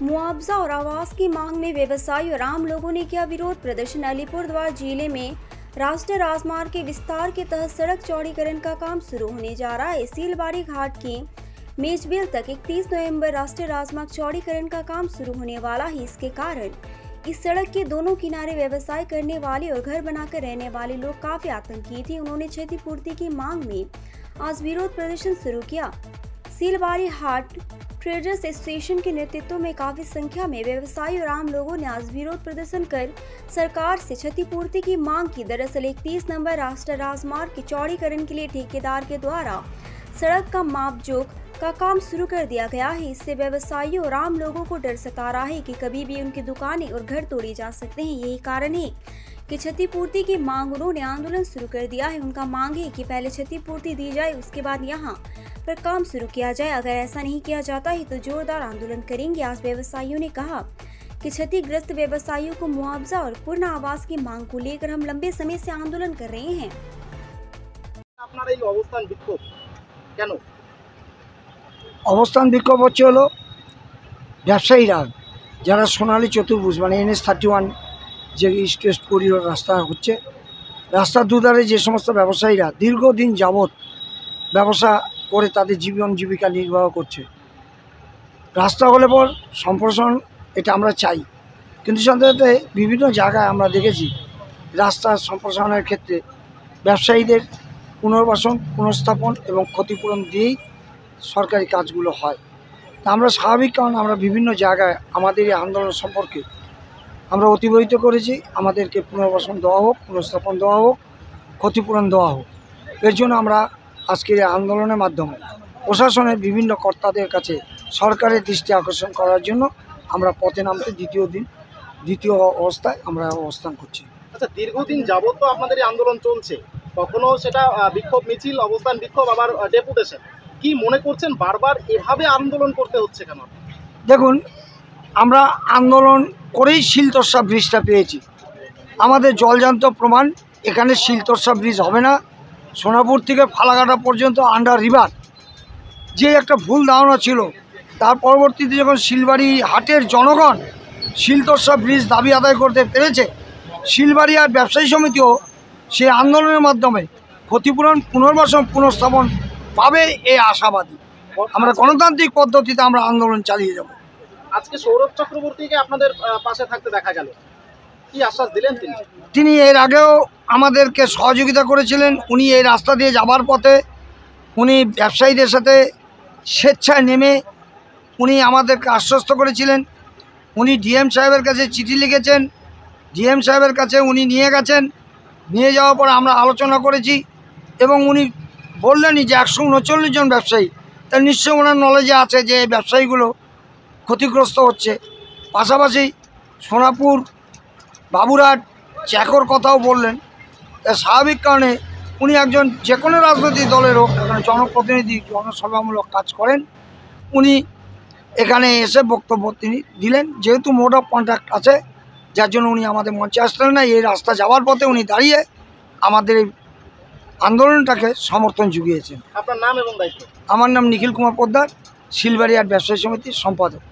मुआवजा और आवास की मांग में व्यवसायी और आम लोगों ने किया विरोध प्रदर्शन। अलीपुरद्वार जिले में राष्ट्रीय राजमार्ग के विस्तार के तहत सड़क चौड़ीकरण का काम शुरू होने जा रहा है। सीलबाड़ी घाट के मेजबेल तक 31 नवंबर राष्ट्रीय राजमार्ग चौड़ीकरण का काम शुरू होने वाला है। इसके कारण इस सड़क के दोनों किनारे व्यवसाय करने वाले और घर बनाकर रहने वाले लोग काफी आतंकित थे। उन्होंने क्षतिपूर्ति की मांग में आज विरोध प्रदर्शन शुरू किया। सीलबाड़ी हाट ट्रेडर्स एसोसिएशन के नेतृत्व में काफी संख्या में व्यवसायी और आम लोगों ने आज विरोध प्रदर्शन कर सरकार से क्षतिपूर्ति की मांग की। दरअसल 31 नंबर राष्ट्रीय राजमार्ग के चौड़ीकरण के लिए ठेकेदार के द्वारा सड़क का मापजोख का काम शुरू कर दिया गया है। इससे व्यवसायियों और आम लोगों को डर सता रहा है कि कभी भी उनकी दुकानें और घर तोड़े जा सकते हैं। यही कारण है कि क्षतिपूर्ति की मांग उन्होंने आंदोलन शुरू कर दिया है। उनका मांग है कि पहले क्षतिपूर्ति दी जाए, उसके बाद यहाँ पर काम शुरू किया जाए। अगर ऐसा नहीं किया जाता है तो जोरदार आंदोलन करेंगे। आज व्यवसायियों ने कहा कि क्षतिग्रस्त व्यवसायियों को मुआवजा और पूर्ण आवास की मांग को लेकर हम लंबे समय से आंदोलन कर रहे हैं। অবস্থান বিক্ষোভ হচ্ছে হলো ব্যবসায়ীরা যারা সোনালী চতুর্ভুজ মানে NH-31 যে ইস্ট ওয়েস্ট করিডোর রাস্তা হচ্ছে, রাস্তার দুধারে যে সমস্ত ব্যবসায়ীরা দীর্ঘদিন যাবৎ ব্যবসা করে তাদের জীবন জীবিকা নির্বাহ করছে, রাস্তা হলে পর সম্প্রসারণ এটা আমরা চাই, কিন্তু সাথে বিভিন্ন জায়গায় আমরা দেখেছি রাস্তার সম্প্রসারণের ক্ষেত্রে ব্যবসায়ীদের পুনর্বাসন পুনর্স্থাপন এবং ক্ষতিপূরণ দিয়েই সরকারি কাজগুলো হয়। তা আমরা স্বাভাবিক, কারণ আমরা বিভিন্ন জায়গায় আমাদের এই আন্দোলন সম্পর্কে আমরা অতিবাহিত করেছি। আমাদেরকে পুনর্বাসন দেওয়া হোক, পুনর্স্থাপন দেওয়া হোক, ক্ষতিপূরণ দেওয়া হোক। এর জন্য আমরা আজকের এই আন্দোলনের মাধ্যমে প্রশাসনের বিভিন্ন কর্তাদের কাছে সরকারের দৃষ্টি আকর্ষণ করার জন্য আমরা পথে নামতে দ্বিতীয় অবস্থায় আমরা অবস্থান করছি। আচ্ছা, দীর্ঘদিন যাবত তো আপনাদের এই আন্দোলন চলছে, কখনো সেটা বিক্ষোভ মিছিল, অবস্থান বিক্ষোভ, আবার ডেপুটেশন। কি মনে করছেন বারবার এভাবে আন্দোলন করতে হচ্ছে কেন? দেখুন, আমরা আন্দোলন করেই শিলতরসা ব্রিজটা পেয়েছি। আমাদের জলজান্ত প্রমাণ, এখানে শিলতরসা ব্রিজ হবে না। সোনাপুর থেকে ফালাকাটা পর্যন্ত আন্ডার রিভার যে একটা ভুল ধারণা ছিল, তার পরবর্তীতে যখন শিলবাড়ি হাটের জনগণ শিলতরসা ব্রিজ দাবি আদায় করতে পেরেছে, শিলবাড়ি আর ব্যবসায়ী সমিতিও সেই আন্দোলনের মাধ্যমে ক্ষতিপূরণ পুনর্বাসন পুনর্স্থাপন পাবে এই আশাবাদী। আমরা গণতান্ত্রিক পদ্ধতিতে আমরা আন্দোলন চালিয়ে যাব। আজকে সৌরভ চক্রবর্তীকে আপনাদের পাশে থাকতে দেখা গেল, কি আশ্বাস দিলেন তিনি? তিনি এর আগেও আমাদেরকে সহযোগিতা করেছিলেন। উনি এই রাস্তা দিয়ে যাবার পথে উনি ব্যবসায়ীদের সাথে স্বেচ্ছায় নেমে উনি আমাদেরকে আশ্বস্ত করেছিলেন। উনি ডিএম সাহেবের কাছে চিঠি লিখেছেন, ডিএম সাহেবের কাছে উনি নিয়ে গেছেন। নিয়ে যাওয়ার পর আমরা আলোচনা করেছি এবং উনি বললেনই যে 139 জন ব্যবসায়ী, তার নিশ্চয়ই ওনার নলেজে আছে যে এই ব্যবসায়ীগুলো ক্ষতিগ্রস্ত হচ্ছে। পাশাপাশি সোনাপুর, বাবুরহাট, চ্যাকর কথাও বললেন। তার স্বাভাবিক কারণে উনি একজন যে কোনো রাজনৈতিক দলের হোক, এখানে জনপ্রতিনিধি, জনসভামূলক কাজ করেন, উনি এখানে এসে বক্তব্য তিনি দিলেন। যেহেতু মোড অফ কন্ট্যাক্ট আছে, যার জন্য উনি আমাদের মঞ্চে আসলেন না। এই রাস্তা যাওয়ার পথে উনি দাঁড়িয়ে আমাদের এই আন্দোলনটাকে সমর্থন জুগিয়েছেন। আপনার নাম এবং দায়িত্ব? আমার নাম নিখিল কুমার পোদ্দার, শিলবাড়ি হাট ব্যবসায়ী সমিতির সম্পাদক।